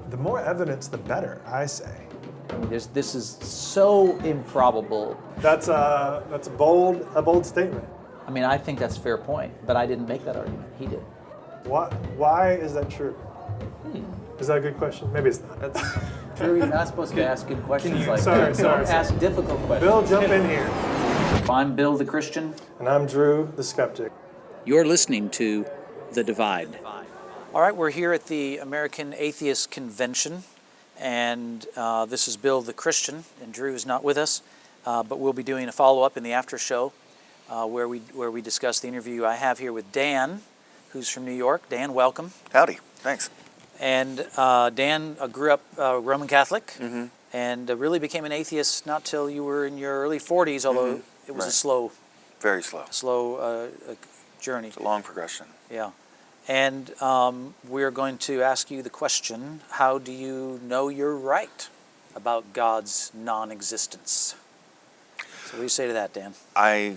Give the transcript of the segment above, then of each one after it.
The more evidence, the better, I say. I mean, this is so improbable. That's a bold statement. I mean, I think that's a fair point, but I didn't make that argument. He did. Why is that true? Is that a good question? Maybe it's not. Drew, you're not supposed to ask good questions like sorry, that. sorry. Ask difficult questions. Bill, jump in here. I'm Bill the Christian. And I'm Drew the Skeptic. You're listening to The Divide. All right, we're here at the American Atheist Convention, and this is Bill the Christian, and Drew is not with us, but we'll be doing a follow-up in the after show where we discuss the interview I have here with Dan, who's from New York. Dan, welcome. Howdy, thanks. And Dan grew up Roman Catholic and really became an atheist not till you were in your early 40s, although it was a very slow journey. It's a long progression. Yeah. And we're going to ask you the question, how do you know you're right about God's non-existence? So what do you say to that, Dan? I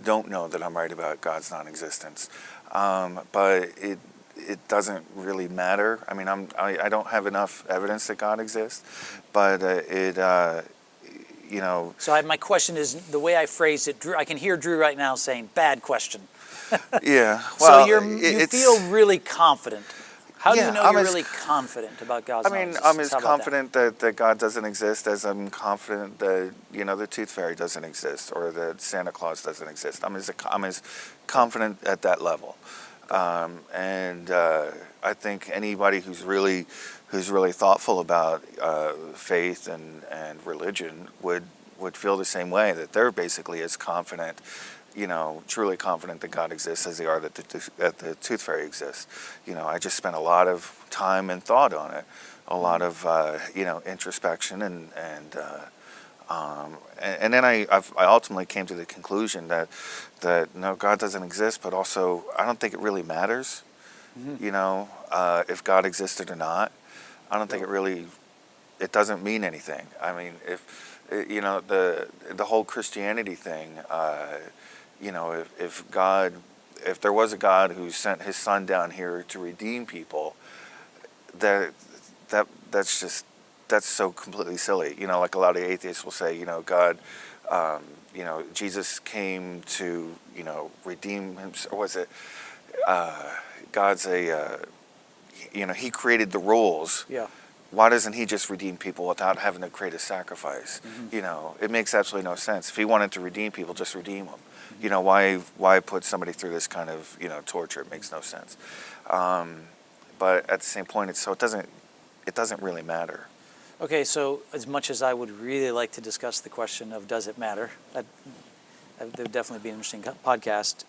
don't know that I'm right about God's non-existence, but it doesn't really matter. I mean, I don't have enough evidence that God exists, but So my question is, the way I phrased it, Drew, I can hear Drew right now saying, bad question. Yeah. Well, so you feel really confident. How do you know you're really confident about God's non-existence? I'm as confident that God doesn't exist as I'm confident that, the Tooth Fairy doesn't exist or that Santa Claus doesn't exist. I'm as confident at that level. And I think anybody who's really thoughtful about faith and religion would feel the same way, that they're basically as confident, truly confident that God exists as they are that the Tooth Fairy exists. I just spent a lot of time and thought on it, a lot of introspection, and then I ultimately came to the conclusion that no, God doesn't exist, but also I don't think it really matters, if God existed or not. I don't think it doesn't mean anything. I mean, if the whole Christianity thing, if there was a God who sent his son down here to redeem people, that's so completely silly. Like a lot of atheists will say, God, Jesus came to, redeem him, or was it, God's he created the rules. Yeah. Why doesn't he just redeem people without having to create a sacrifice? It makes absolutely no sense. If he wanted to redeem people, just redeem them. Why put somebody through this kind of, torture? It makes no sense. But at the same point, it doesn't really matter. Okay, so as much as I would really like to discuss the question of does it matter, that would definitely be an interesting podcast.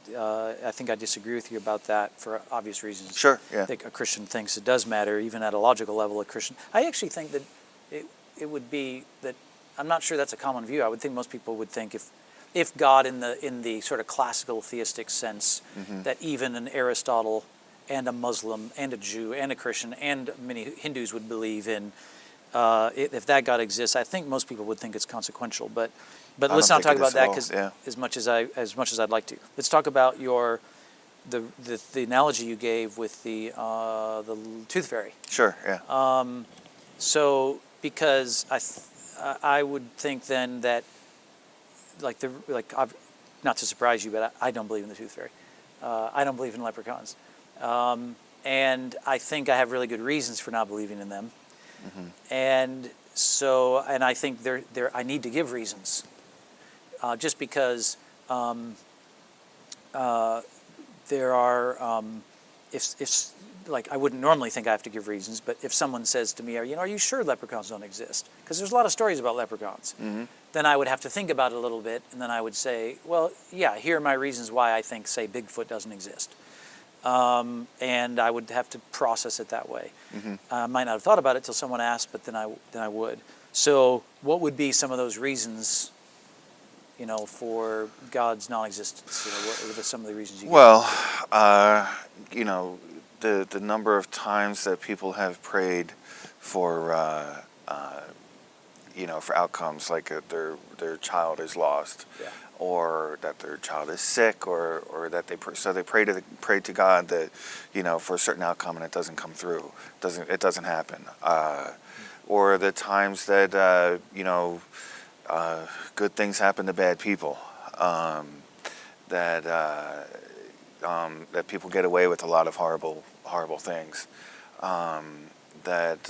I think I disagree with you about that for obvious reasons. Sure, yeah. I think a Christian thinks it does matter, even at a logical level. A Christian, I actually think that it would be that. I'm not sure that's a common view. I would think most people would think if God in the sort of classical theistic sense, that even an Aristotle and a Muslim and a Jew and a Christian and many Hindus would believe in. If that God exists, I think most people would think it's consequential. But let's not talk about that because as much as I'd like to, let's talk about the analogy you gave with the Tooth Fairy. Sure. Yeah. So because I would think then that not to surprise you, but I don't believe in the Tooth Fairy. I don't believe in leprechauns, and I think I have really good reasons for not believing in them. And I think I need to give reasons, just because there are, if I wouldn't normally think I have to give reasons, but if someone says to me, are you sure leprechauns don't exist? Because there's a lot of stories about leprechauns. Then I would have to think about it a little bit, and then I would say, well, yeah, here are my reasons why I think, say, Bigfoot doesn't exist. And I would have to process it that way. I might not have thought about it till someone asked, but then I would. So what would be some of those reasons, for God's non-existence? What are some of the reasons you give? Well, the number of times that people have prayed for, for outcomes like their child is lost, Yeah. or that their child is sick, or that they pray to God that for a certain outcome and it doesn't come through, it doesn't happen, or the times that good things happen to bad people, that that people get away with a lot of horrible things, that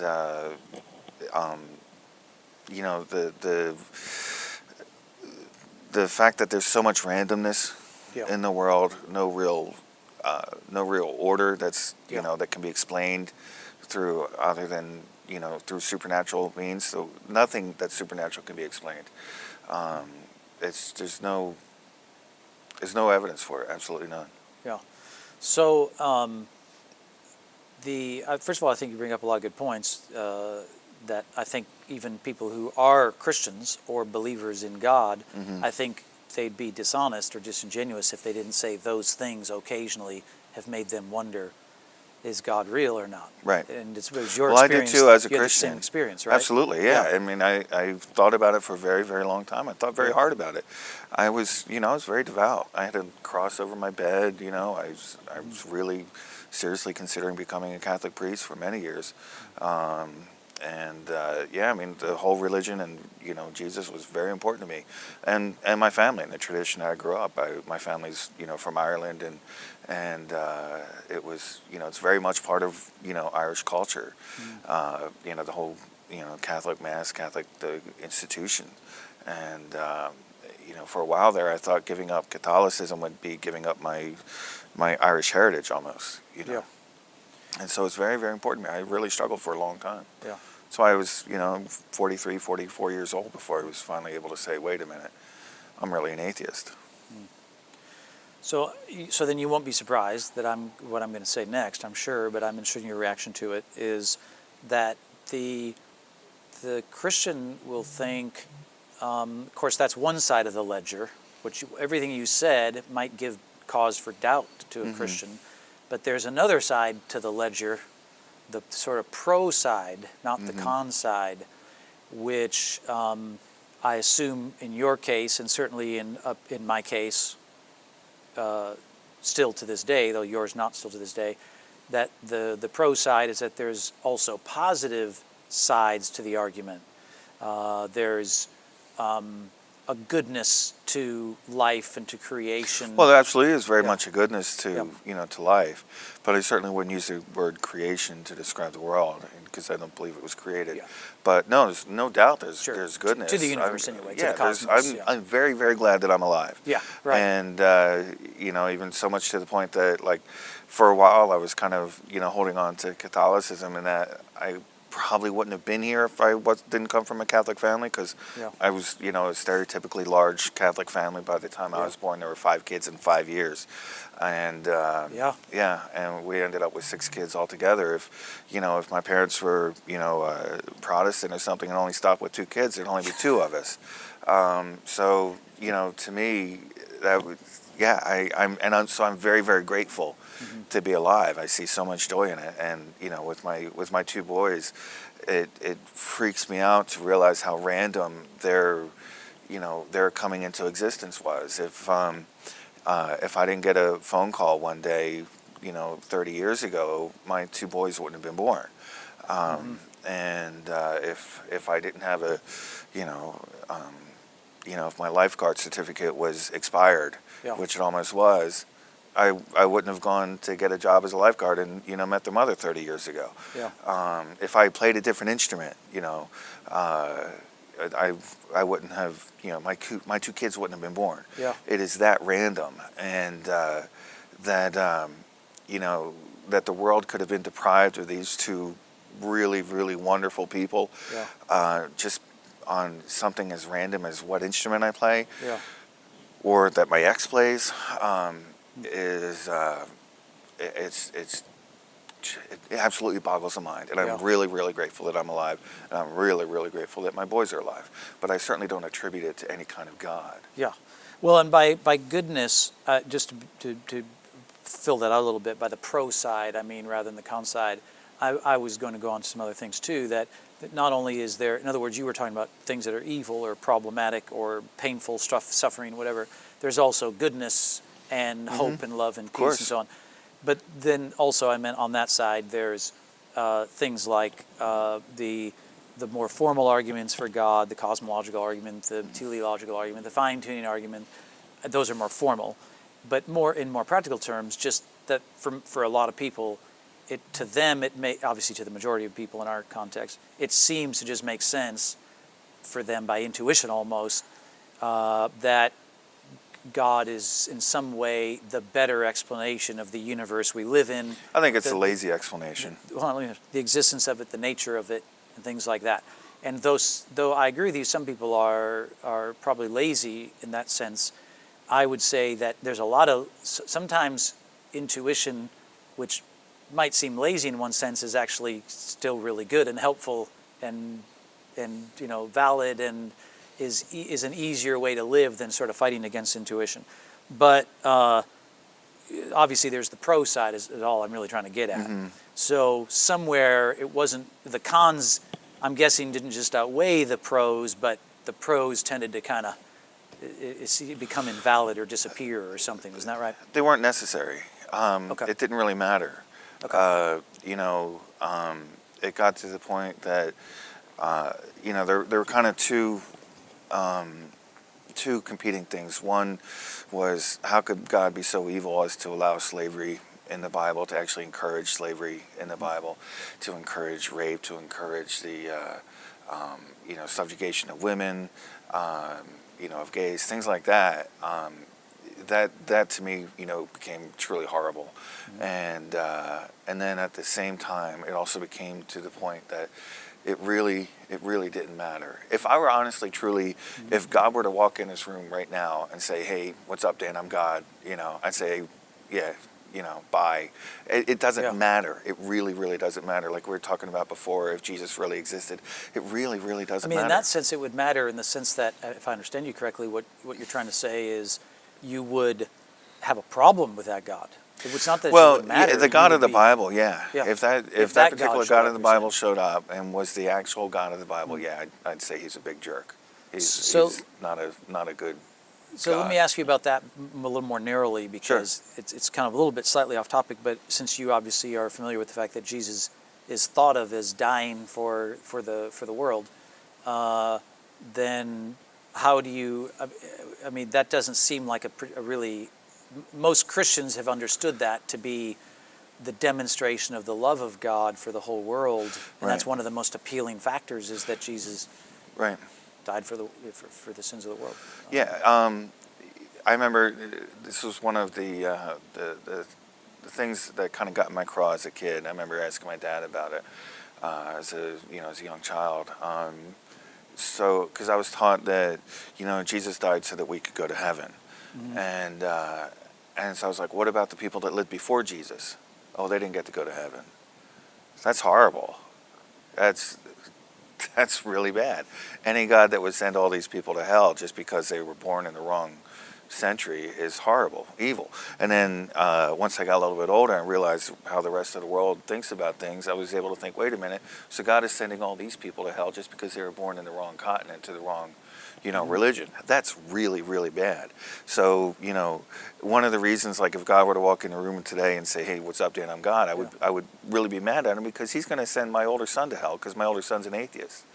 the fact that there's so much randomness Yeah. in the world, no real order that's Yeah. that can be explained through other than through supernatural means. So nothing that's supernatural can be explained. There's no evidence for it. Absolutely none. Yeah. So first of all, I think you bring up a lot of good points that I think even people who are Christians or believers in God, I think they'd be dishonest or disingenuous if they didn't say those things occasionally have made them wonder, is God real or not? Right. And it was your Well, I do experience. too as a You had the Christian. same experience, right? Absolutely, yeah. I mean, I thought about it for a very, very long time. I thought very hard about it. I was very devout. I had a cross over my bed. I was really seriously considering becoming a Catholic priest for many years. I mean, the whole religion and Jesus was very important to me, and my family and the tradition I grew up. My family's from Ireland, and it was it's very much part of Irish culture. The whole Catholic Mass, the institution, and for a while there I thought giving up Catholicism would be giving up my Irish heritage almost. Yeah. And so it's very, very important to me. I really struggled for a long time. Yeah. So I was, 43, 44 years old before I was finally able to say, wait a minute, I'm really an atheist. So then you won't be surprised that what I'm going to say next, I'm sure, but I'm interested in your reaction to it, is that the Christian will think, of course, that's one side of the ledger, which everything you said might give cause for doubt to a Christian, but there's another side to the ledger, the sort of pro side, not the con side, which I assume in your case, and certainly in my case, still to this day, though yours not still to this day, that the pro side is that there's also positive sides to the argument. There's a goodness to life and to creation. Well, there absolutely is very much a goodness to to life, but I certainly wouldn't use the word creation to describe the world because I don't believe it was created. Yeah. But no, there's no doubt there's goodness to the universe anyway. Yeah, to the cosmos. I'm very, very glad that I'm alive. Yeah, right. And even so much to the point that like for a while I was kind of holding on to Catholicism, and that I probably wouldn't have been here if I didn't come from a Catholic family, because I was, a stereotypically large Catholic family. By the time I was born, there were 5 kids in 5 years, and and we ended up with 6 kids altogether. If my parents were, Protestant or something, and only stopped with 2 kids, there'd only be 2 of us. So to me, that would. Yeah, I'm very, very grateful to be alive. I see so much joy in it, and with my 2 boys, it freaks me out to realize how random their coming into existence was. If I didn't get a phone call one day, 30 years ago, my 2 boys wouldn't have been born. And if I didn't have if my lifeguard certificate was expired, which it almost was, I wouldn't have gone to get a job as a lifeguard and met their mother 30 years ago. If I played a different instrument, I wouldn't have, my 2 kids wouldn't have been born. It is that random, and that that the world could have been deprived of these 2 really, really wonderful people, just on something as random as what instrument I play, or that my ex plays, is it absolutely boggles the mind. And I'm really, really grateful that I'm alive, and I'm really, really grateful that my boys are alive. But I certainly don't attribute it to any kind of God. Yeah. Well, and by goodness, just to fill that out a little bit, by the pro side, I mean, rather than the con side, I was going to go on to some other things too, that not only is there, in other words, you were talking about things that are evil or problematic or painful stuff, suffering, whatever. There's also goodness and hope and love and peace and so on. But then also I meant on that side, there's things like the more formal arguments for God, the cosmological argument, the teleological argument, the fine-tuning argument. Those are more formal. But in more practical terms, just that for a lot of people, to them, it may, obviously to the majority of people in our context, it seems to just make sense for them by intuition almost, that God is in some way the better explanation of the universe we live in. I think it's a lazy explanation. The existence of it, the nature of it, and things like that. And though I agree with you, some people are probably lazy in that sense, I would say that there's a lot of, sometimes intuition, which might seem lazy in one sense, is actually still really good and helpful and valid, and is an easier way to live than sort of fighting against intuition. But obviously there's the pro side is all I'm really trying to get at. So somewhere it wasn't, the cons, I'm guessing, didn't just outweigh the pros, but the pros tended to kind of become invalid or disappear or something. Isn't that right? They weren't necessary. It didn't really matter. Okay. It got to the point that there were kind of two competing things. One was, how could God be so evil as to allow slavery in the Bible, to actually encourage slavery in the Bible, to encourage rape, to encourage the subjugation of women, of gays, things like that. That to me, became truly horrible. And then at the same time, it also became to the point that it really didn't matter. If I were honestly, truly, if God were to walk in this room right now and say, "Hey, what's up, Dan? I'm God," I'd say, "Yeah, bye." It doesn't matter. It really doesn't matter. Like we were talking about before, if Jesus really existed, it really doesn't matter. In that sense, it would matter in the sense that, if I understand you correctly, what you're trying to say is you would have a problem with that God. It's not that it wouldn't matter. The God of the Bible, yeah. Yeah. If that particular God of the Bible showed up and was the actual God of the Bible, I'd say he's a big jerk. He's not a good So God. Let me ask you about that a little more narrowly, because it's kind of a little bit slightly off topic, but since you obviously are familiar with the fact that Jesus is thought of as dying for the world, then how do you? That doesn't seem like a really. Most Christians have understood that to be the demonstration of the love of God for the whole world, and that's one of the most appealing factors, is that Jesus died for the sins of the world. I remember this was one of the things that kind of got in my craw as a kid. I remember asking my dad about it as a young child. So because I was taught that Jesus died so that we could go to heaven, and so I was like, what about the people that lived before Jesus? Oh, they didn't get to go to heaven. That's horrible. That's really bad. Any God that would send all these people to hell just because they were born in the wrong century is horrible, evil. And then once I got a little bit older and realized how the rest of the world thinks about things, I was able to think, wait a minute, so God is sending all these people to hell just because they were born in the wrong continent, to the wrong religion. That's really bad. So, one of the reasons, like if God were to walk in the room today and say, "Hey, what's up, Dan? I'm God," I would really be mad at him, because he's going to send my older son to hell, because my older son's an atheist.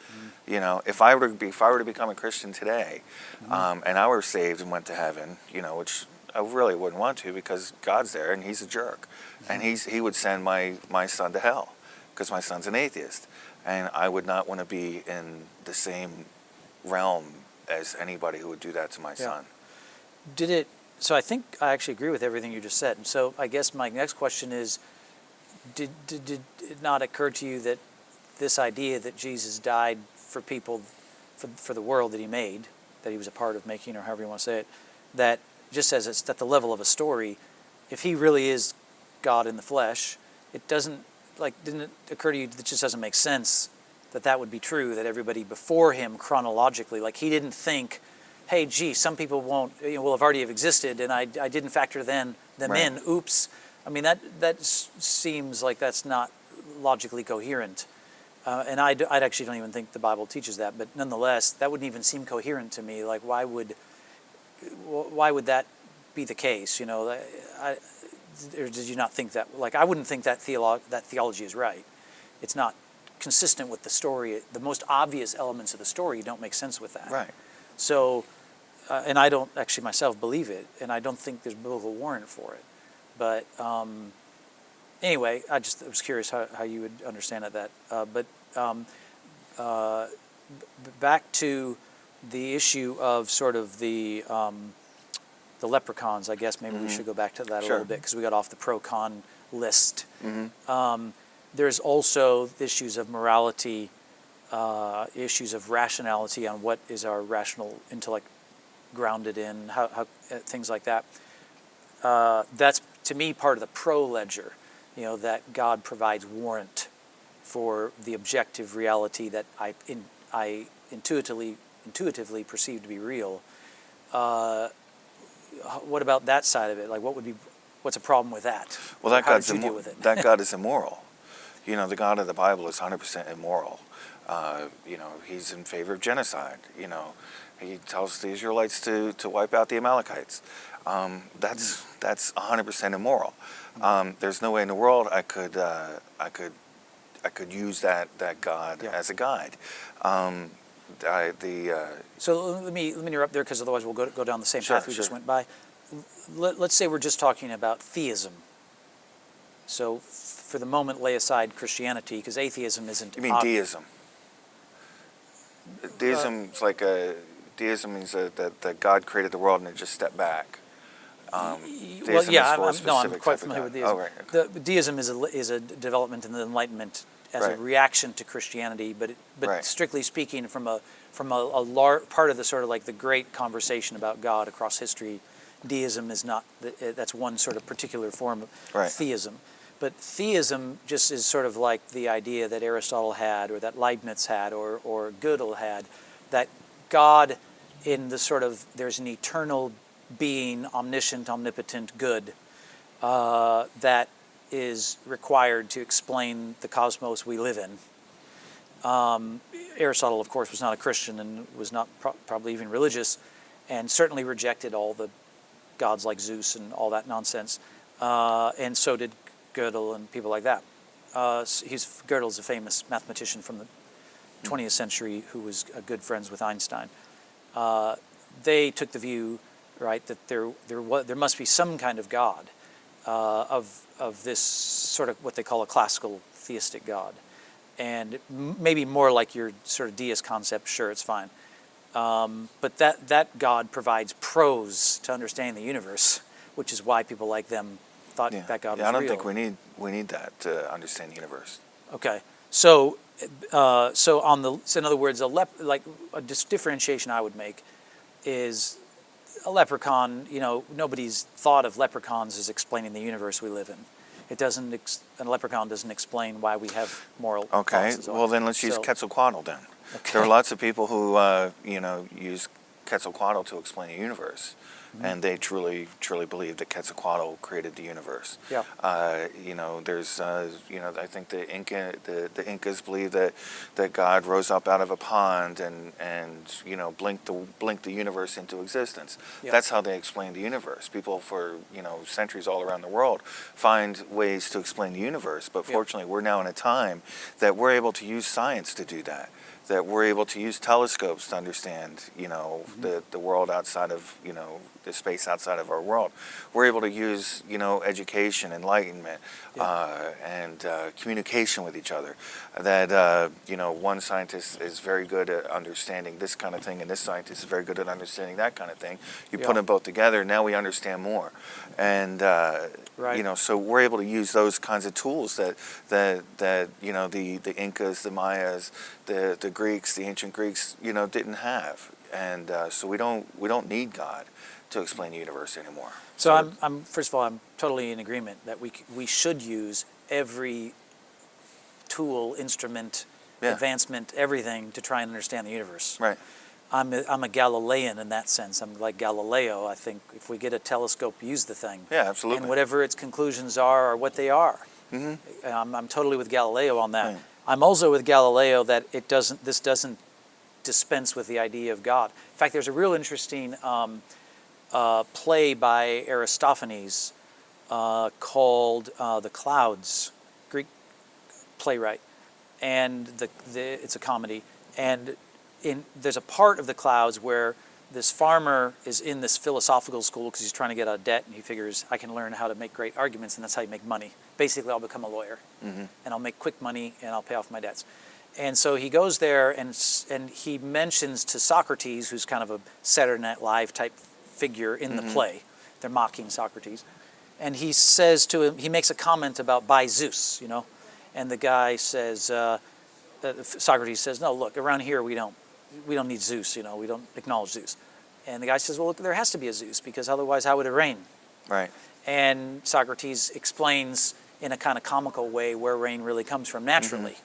If I were to become a Christian today, and I were saved and went to heaven, which I really wouldn't want to, because God's there and he's a jerk, and he would send my son to hell because my son's an atheist, and I would not want to be in the same realm as anybody who would do that to my son. So I think I actually agree with everything you just said. And so I guess my next question is, did it not occur to you that this idea that Jesus died for people, for the world that he made, that he was a part of making, or however you want to say it, that just as it's at the level of a story, if he really is God in the flesh, didn't it occur to you that it just doesn't make sense that would be true, that everybody before him chronologically, like he didn't think, hey, gee, some people will have already have existed, and I didn't factor them in. Oops. That seems like that's not logically coherent. And I'd actually don't even think the Bible teaches that, but nonetheless, that wouldn't even seem coherent to me. Like, why would that be the case? You know, or did you not think that? Like, I wouldn't think that theology is right. It's not consistent with the story. The most obvious elements of the story don't make sense with that. Right. So, and I don't actually myself believe it, and I don't think there's biblical warrant for it. But anyway, I was curious how you would understand that. Back to the issue of sort of the leprechauns, I guess maybe we should go back to that a little bit, because we got off the pro-con list. There's also issues of morality, issues of rationality on what is our rational intellect grounded in, how things like that. That's, to me, part of the pro-ledger, you know, that God provides warrant for the objective reality that I intuitively perceive to be real. What about that side of it? Like, what's a problem with that? Well, that How did you deal with it? That God is immoral. You know, the God of the Bible is 100% immoral. You know, he's in favor of genocide. You know, he tells the Israelites to wipe out the Amalekites. That's 100% immoral. There's no way in the world I could use that God as a guide. So let me interrupt there, because otherwise we'll go down the same path we just went by. Let's say we're just talking about theism. So for the moment, lay aside Christianity, because atheism isn't. You mean deism? Deism means that God created the world and it just stepped back. Well, yeah, I'm quite familiar with deism. Oh, right. Okay. Deism is a development in the Enlightenment as a reaction to Christianity, but strictly speaking, from a large part of the sort of like the great conversation about God across history, deism is not. That's one sort of particular form of theism. But theism just is sort of like the idea that Aristotle had, or that Leibniz had, or Gödel had, that God, in the sort of, there's an eternal being, omniscient, omnipotent, good, that is required to explain the cosmos we live in. Aristotle, of course, was not a Christian and was not probably even religious, and certainly rejected all the gods like Zeus and all that nonsense. And so did Gödel and people like that. Gödel's a famous mathematician from the 20th century who was good friends with Einstein. They took the view, right, that there must be some kind of God, of this sort of what they call a classical theistic God, and maybe more like your sort of deist concept. Sure, it's fine, but that God provides prose to understanding the universe, which is why people like them thought that God was real. I don't think we need that to understand the universe. Okay, so in other words, a differentiation I would make is a leprechaun. You know, nobody's thought of leprechauns as explaining the universe we live in. It doesn't. A leprechaun doesn't explain why we have moral. Okay, thoughts well then let's use Quetzalcoatl then. Okay. There are lots of people who use Quetzalcoatl to explain the universe. And they truly believe that Quetzalcoatl created the universe. Yeah. There's I think the Incas believe that God rose up out of a pond and blinked the universe into existence. Yeah. That's how they explain the universe. People for centuries all around the world find ways to explain the universe, but fortunately we're now in a time that we're able to use science to do that. That we're able to use telescopes to understand, the world outside of, the space outside of our world. We're able to use, education, enlightenment, and communication with each other. That, one scientist is very good at understanding this kind of thing, and this scientist is very good at understanding that kind of thing. You put them both together, now we understand more. And, so we're able to use those kinds of tools that the Incas, the Mayas, the Greeks, the ancient Greeks, didn't have, and so we don't need God to explain the universe anymore. So I'm first of all, I'm totally in agreement that we should use every tool, instrument, advancement, everything to try and understand the universe. Right. I'm a Galilean in that sense. I'm like Galileo. I think if we get a telescope, use the thing. Yeah, absolutely. And whatever its conclusions are what they are. I'm totally with Galileo on that. Right. I'm also with Galileo that this doesn't dispense with the idea of God. In fact, there's a real interesting play by Aristophanes called The Clouds, Greek playwright, and it's a comedy. And there's a part of The Clouds where this farmer is in this philosophical school because he's trying to get out of debt, and he figures, I can learn how to make great arguments, and that's how you make money. Basically, I'll become a lawyer, and I'll make quick money, and I'll pay off my debts. And so he goes there, and he mentions to Socrates, who's kind of a Saturday Night Live type figure in the play. They're mocking Socrates. And he says to him, he makes a comment about by Zeus, and the guy says, Socrates says, no, look, around here we don't need Zeus, we don't acknowledge Zeus. And the guy says, well, look, there has to be a Zeus, because otherwise how would it rain? Right. And Socrates explains in a kind of comical way where rain really comes from naturally.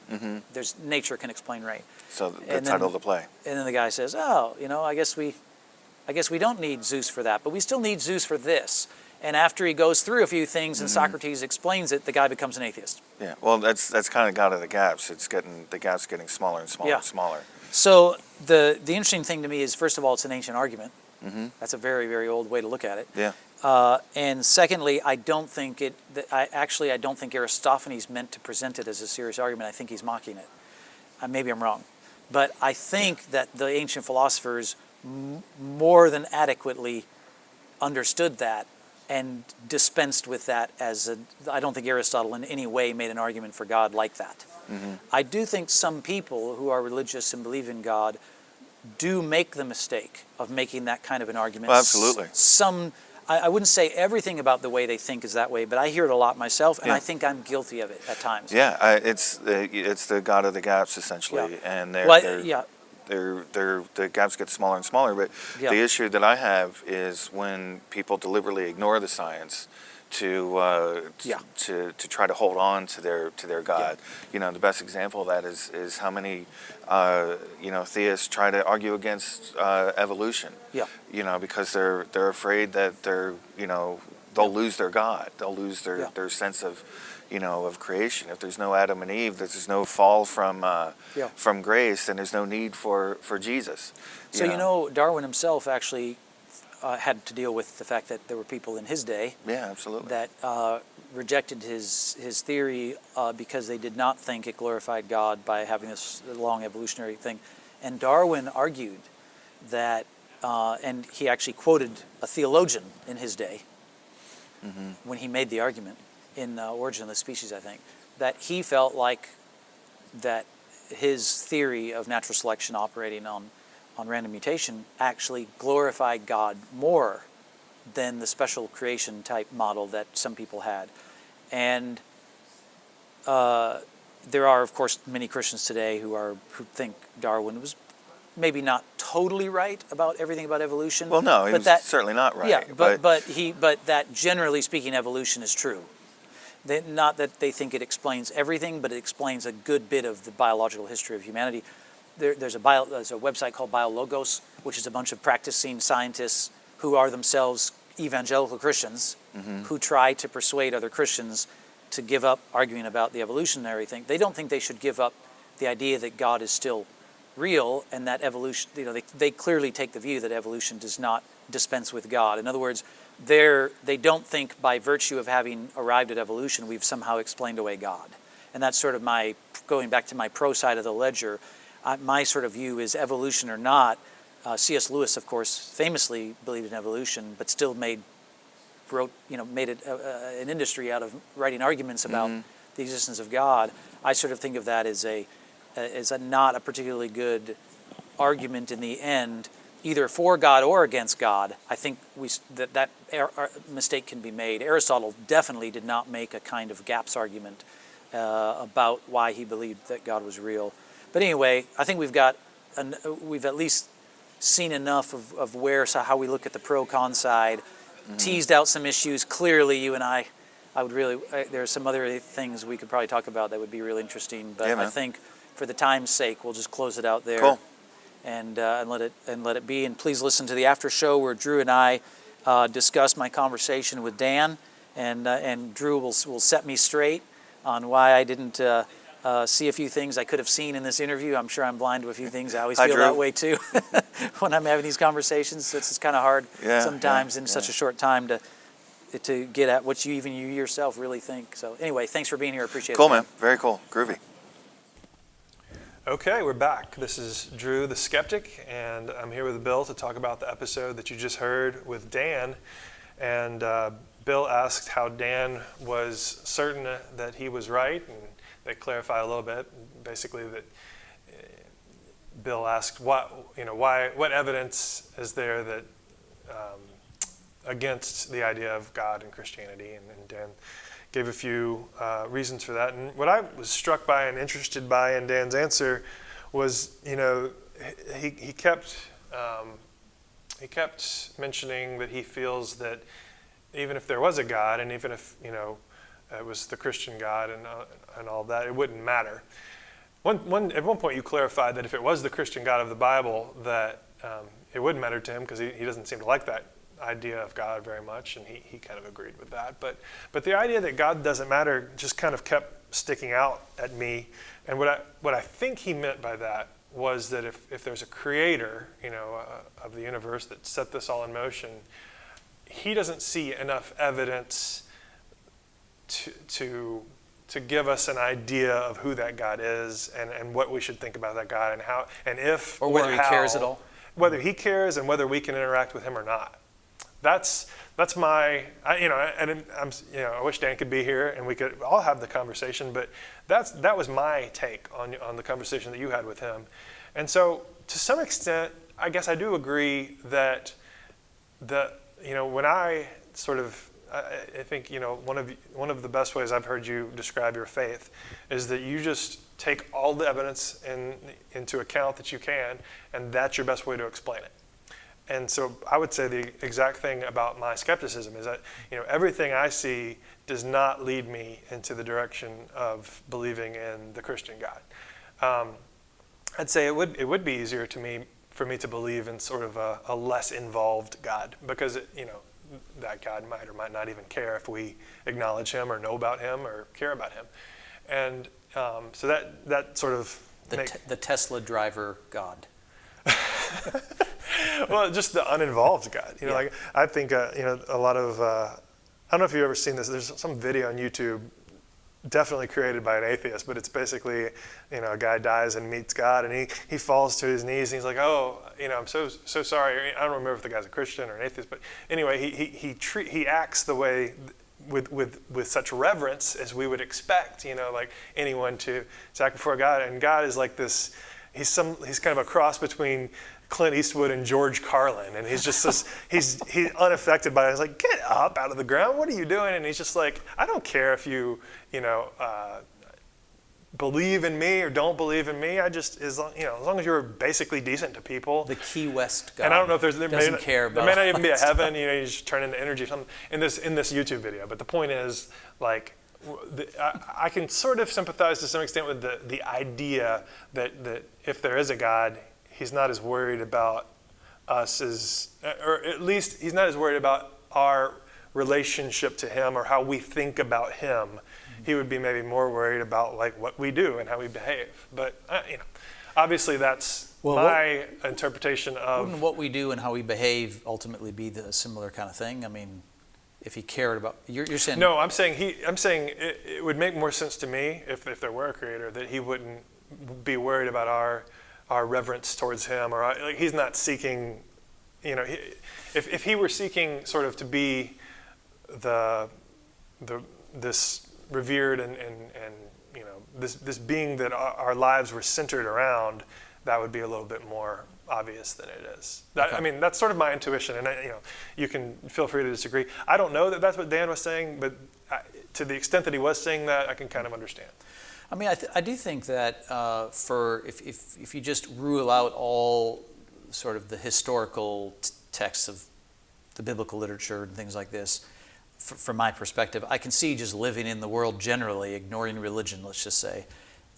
There's nature can explain rain. So the title of the play. And then the guy says, oh, I guess we don't need Zeus for that, but we still need Zeus for this. And after he goes through a few things and Socrates explains it, the guy becomes an atheist. Yeah. Well, that's kind of God of the gaps. The gap's getting smaller and smaller and smaller. So the interesting thing to me is, first of all, it's an ancient argument. That's a very, very old way to look at it. Yeah. And secondly, I don't think Aristophanes meant to present it as a serious argument. I think he's mocking it. Maybe I'm wrong. But I think that the ancient philosophers more than adequately understood that and dispensed with that I don't think Aristotle in any way made an argument for God like that. I do think some people who are religious and believe in God do make the mistake of making that kind of an argument. Well, absolutely. I wouldn't say everything about the way they think is that way, but I hear it a lot myself, and I think I'm guilty of it at times. Yeah, it's the God of the gaps essentially, and the gaps get smaller and smaller. But the issue that I have is when people deliberately ignore the science to try to hold on to their God. The best example of that is how many theists try to argue against evolution. Because they're afraid that they'll lose their God. They'll lose their sense of of creation. If there's no Adam and Eve, there's no fall from grace, then there's no need for Jesus. So Darwin himself actually had to deal with the fact that there were people in his day that rejected his theory because they did not think it glorified God by having this long evolutionary thing. And Darwin argued that, and he actually quoted a theologian in his day when he made the argument in Origin of the Species, I think, that he felt like that his theory of natural selection operating on random mutation actually glorified God more than the special creation type model that some people had. And there are, of course, many Christians today who think Darwin was maybe not totally right about everything about evolution. Well, no, he was certainly not right. Yeah, but that generally speaking, evolution is true. Not that they think it explains everything, but it explains a good bit of the biological history of humanity. There's a website called BioLogos, which is a bunch of practicing scientists who are themselves evangelical Christians who try to persuade other Christians to give up arguing about the evolutionary thing. They don't think they should give up the idea that God is still real and that evolution, they clearly take the view that evolution does not dispense with God. In other words, they don't think by virtue of having arrived at evolution, we've somehow explained away God. And that's sort of going back to my pro side of the ledger, my sort of view is evolution or not. C.S. Lewis, of course, famously believed in evolution, but still made it an industry out of writing arguments about the existence of God. I sort of think of that as not a particularly good argument in the end, either for God or against God. I think that mistake can be made. Aristotle definitely did not make a kind of gaps argument about why he believed that God was real. But anyway, I think we've at least seen enough of how we look at the pro-con side, teased out some issues. Clearly, you and I would really, there are some other things we could probably talk about that would be really interesting. But I think for the time's sake, we'll just close it out there. Cool. And let it be. And please listen to the after show where Drew and I discuss my conversation with Dan, and Drew will set me straight why I didn't see a few things I could have seen in this interview. I'm sure I'm blind to a few things. I always Hi, feel Drew. that way too when I'm having these conversations. It's kind of hard sometimes in such a short time to get at what you yourself really think. So anyway, thanks for being here. Appreciate it. Cool, man. Very cool. Groovy. Okay, we're back. This is Drew the Skeptic, and I'm here with Bill to talk about the episode that you just heard with Dan. And Bill asked how Dan was certain that he was right, and they clarify a little bit. Basically, that Bill asked what evidence is there that against the idea of God and Christianity, and Dan gave a few reasons for that. And what I was struck by and interested by in Dan's answer was, he kept mentioning that he feels that even if there was a God, and even if it was the Christian God and all that, it wouldn't matter. At one point, you clarified that if it was the Christian God of the Bible, that it wouldn't matter to him because he doesn't seem to like that idea of God very much, and he kind of agreed with that. But the idea that God doesn't matter just kind of kept sticking out at me. And what I think he meant by that was that if there's a creator, of the universe that set this all in motion, he doesn't see enough evidence to give us an idea of who that God is and what we should think about that God and how and if or whether he cares at all. Whether he cares and whether we can interact with him or not. That's my, I wish Dan could be here and we could all have the conversation, but that was my take on the conversation that you had with him. And so to some extent, I guess I do agree that when I sort of, I think, one of the best ways I've heard you describe your faith is that you just take all the evidence into account that you can, and that's your best way to explain it. And so I would say the exact thing about my skepticism is that, everything I see does not lead me into the direction of believing in the Christian God. I'd say it would be easier for me to believe in sort of a less involved God, because that God might or might not even care if we acknowledge him or know about him or care about him. And so that sort of the Tesla driver God. Well, just the uninvolved God. Like I think a lot of I don't know if you've ever seen this. There's some video on YouTube, definitely created by an atheist, but it's basically a guy dies and meets God, and he falls to his knees and he's like, oh, I'm so sorry. I don't remember if the guy's a Christian or an atheist, but anyway, he acts the way with such reverence as we would expect, like anyone to act before God. And God is like this. He's kind of a cross between Clint Eastwood and George Carlin, and he's just this, he's unaffected by it. He's like, get up out of the ground, what are you doing? And he's just like, I don't care if you believe in me or don't believe in me. I just as long as you're basically decent to people. The Key West God. And I don't know if there may not even be a heaven. You just turn into energy or something in this YouTube video. But the point is, like, I can sort of sympathize to some extent with the idea that if there is a God, he's not as worried about us or at least he's not as worried about our relationship to him or how we think about him. Mm-hmm. He would be maybe more worried about like what we do and how we behave. But obviously that's my interpretation of. Wouldn't what we do and how we behave ultimately be the similar kind of thing? I mean, if he cared about you're saying. No, I'm saying it would make more sense to me if there were a creator that he wouldn't be worried about our reverence towards him, or like he's not seeking, if he were seeking sort of to be this revered and this being that our lives were centered around, that would be a little bit more obvious than it is. Okay. I mean, that's sort of my intuition, and you can feel free to disagree. I don't know that that's what Dan was saying, but to the extent that he was saying that, I can kind of understand. I mean, I do think that if you just rule out all sort of the historical texts of the biblical literature and things like this, from my perspective, I can see just living in the world generally, ignoring religion, let's just say,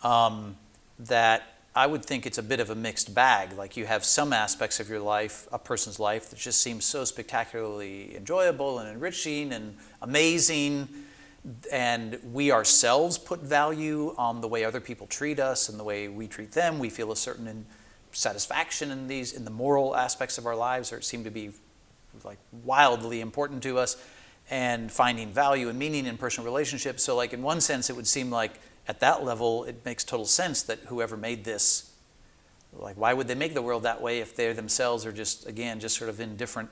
that I would think it's a bit of a mixed bag. Like you have some aspects of your life, a person's life, that just seem so spectacularly enjoyable and enriching and amazing, and we ourselves put value on the way other people treat us and the way we treat them. We feel a certain satisfaction in the moral aspects of our lives, or seem to be like wildly important to us, and finding value and meaning in personal relationships. So like in one sense, it would seem like at that level, it makes total sense that whoever made this, like why would they make the world that way if they themselves are just sort of indifferent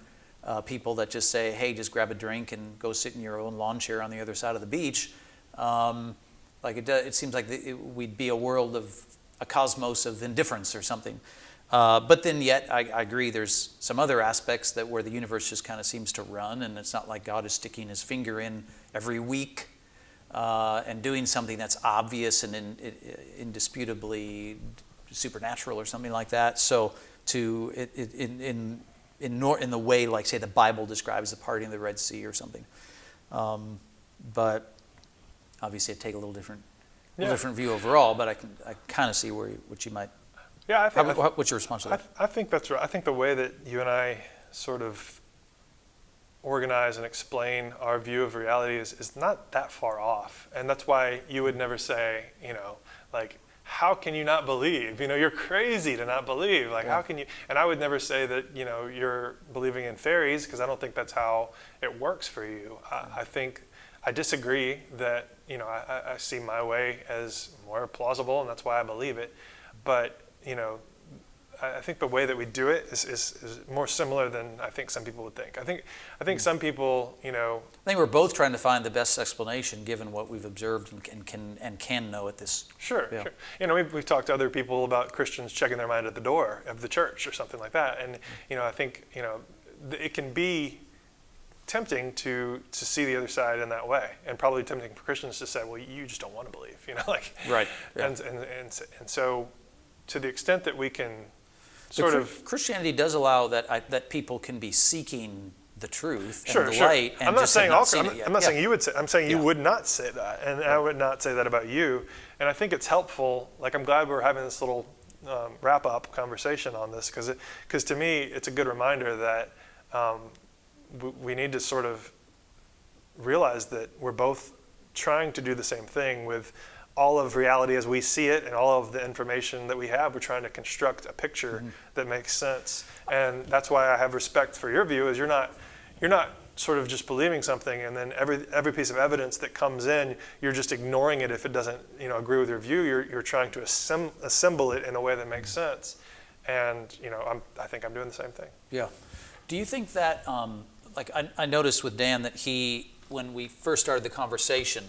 people that just say, hey, just grab a drink and go sit in your own lawn chair on the other side of the beach. It seems like we'd be a world of a cosmos of indifference or something. But then yet, I agree, there's some other aspects that where the universe just kind of seems to run, and it's not like God is sticking his finger in every week and doing something that's obvious and indisputably supernatural or something like that. So in the way, like say the Bible describes the parting of the Red Sea or something. But obviously, I take a little different view overall. But I kind of see what you might. Yeah, what's your response to that? I think that's right. I think the way that you and I sort of organize and explain our view of reality is not that far off, and that's why you would never say, like, how can you not believe? You're crazy to not believe. Like, how can you? And I would never say that, you're believing in fairies, because I don't think that's how it works for you. I think I disagree that, I see my way as more plausible, and that's why I believe it. But, I think the way that we do it is more similar than I think some people would think. I think some people, I think we're both trying to find the best explanation given what we've observed and can know at this. Sure. We've talked to other people about Christians checking their mind at the door of the church or something like that, and I think it can be tempting to see the other side in that way, and probably tempting for Christians to say, well, you just don't want to believe, Right. Yeah. And so to the extent that we can Christianity does allow that people can be seeking the truth and the sure. light. And I'm not saying I'm not saying you would say. I'm saying you would not say that, and I would not say that about you. And I think it's helpful. Like, I'm glad we're having this little wrap-up conversation on this, because to me it's a good reminder that we need to sort of realize that we're both trying to do the same thing with all of reality as we see it, and all of the information that we have. We're trying to construct a picture that makes sense, and that's why I have respect for your view. Is you're not sort of just believing something, and then every piece of evidence that comes in, you're just ignoring it if it doesn't agree with your view. You're trying to assemble it in a way that makes sense, and I think I'm doing the same thing. Yeah. Do you think that I noticed with Dan that when we first started the conversation,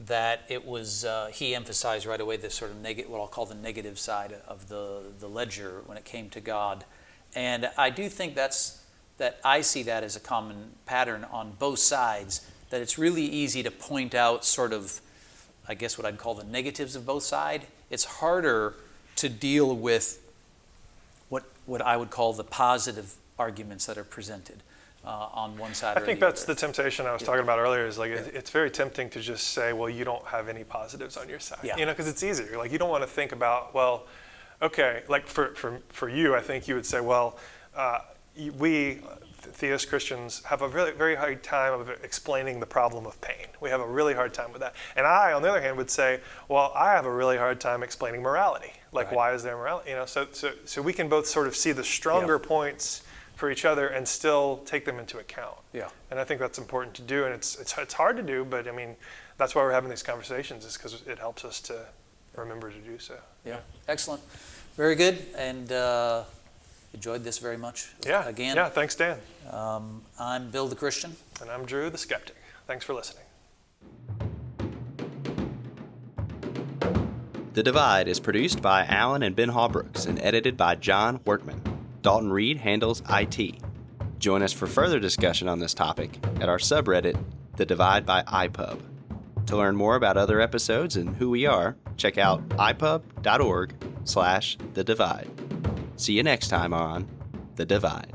that it was he emphasized right away this sort of what I'll call the negative side of the ledger when it came to God, and I do think that I see that as a common pattern on both sides. That it's really easy to point out sort of, I guess what I'd call the negatives of both sides. It's harder to deal with what I would call the positive arguments that are presented. On one side or the other. I think that's the temptation I was talking about earlier, is like it's very tempting to just say, well, you don't have any positives on your side, because it's easier. Like, you don't want to think about, well, okay, like for you, I think you would say, well, we theist Christians have a really very hard time of explaining the problem of pain. We have a really hard time with that. And I, on the other hand, would say, well, I have a really hard time explaining morality. Like, right. Why is there morality? So we can both sort of see the stronger points for each other and still take them into account. Yeah. And I think that's important to do, and it's hard to do, but I mean, that's why we're having these conversations, is because it helps us to remember to do so. Yeah. Excellent. Very good, and enjoyed this very much. Yeah. Again. Yeah. Thanks, Dan. I'm Bill the Christian. And I'm Drew the Skeptic. Thanks for listening. The Divide is produced by Alan and Ben Hallbrooks and edited by John Workman. Dalton Reed handles IT. Join us for further discussion on this topic at our subreddit, TheDividebyiPUB. To learn more about other episodes and who we are, check out ipub.org/thedivide. See you next time on The Divide.